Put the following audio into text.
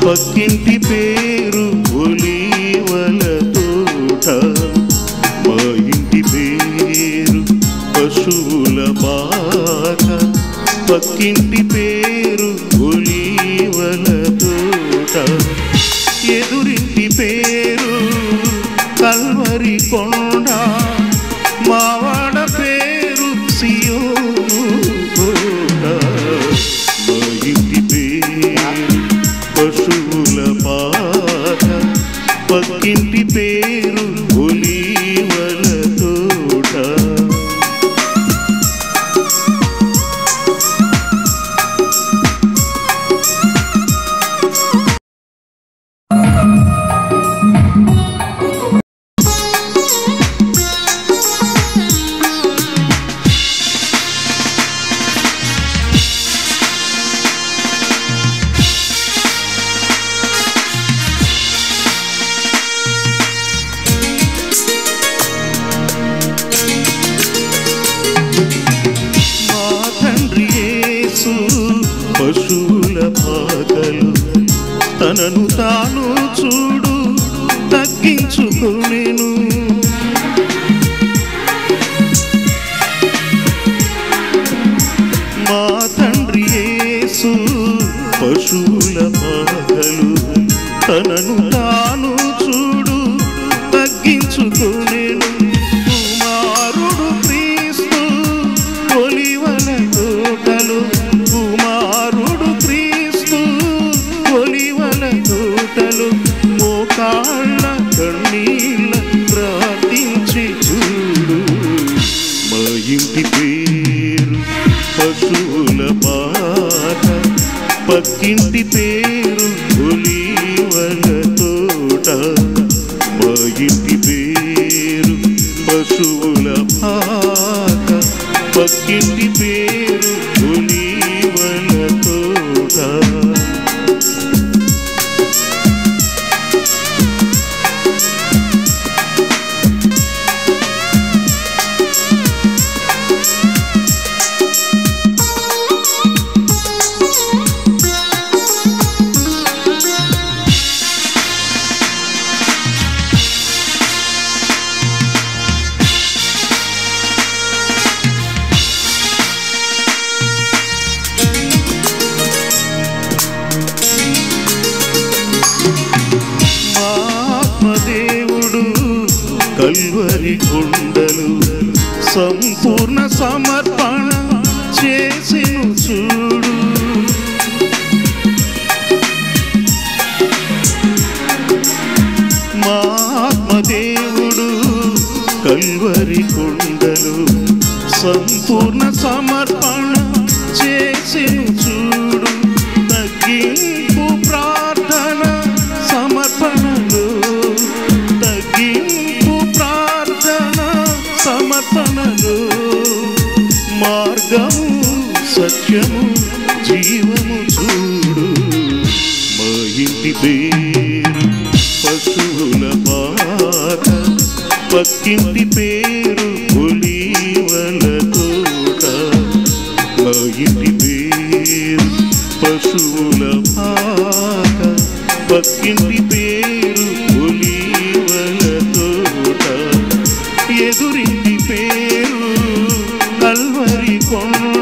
పక్కింటి పేరు ఒలీవల తోట మా ఇంటి పేరు పశువుల బాట పక్కింటి పేరు ఒలీవల తోట ఎదురింటి పేరు కల్వరి కొండ మావాడ పేరు సియోను కోట మా ఇంటి పేరు పశువుల పాట పక్కింటి పేరు ఒలీవల తోట పశువుల పాకలు తనను తాను చూడు తగ్గించుకొనెను మా తండ్రి యేసు పశువుల పాకలు తనను తాను చూడు తగ్గించుకొనెను కుమారుడు క్రీస్తు ఒలీవల తోటలో మోకాళ్ళ కన్నీళ్ళ ప్రార్థించి చూడు మా ఇంటి పేరు పశువుల పాట పక్కింటి పేరు ఒలీవల తోట మా ఇంటి పేరు పశువుల పాట పక్కింటి పేరు ఒలీవల తోట దేవుడు కల్వరి కొండలు సంపూర్ణ సమర్పణ చేసిను చూడు మా ఆత్మదేవుడు కల్వరి కొండలు సంపూర్ణ సమర్పణ చేసిను చూడు తగ్గింపు ప్రార్థన సమర్పణలు తగ్గింపు ప్రార్థన సమర్పణలు మార్గము సత్యము జీవము చూడు మా ఇంటి పేరు పశువుల పాట పక్కింటి పేరు ఒలీవల తోట మా ఇంటి పేరు పశువుల పాట పక్కింటి పేరు ఒలీవల తోట ఎదురింటి పేరు కల్వరి కొండ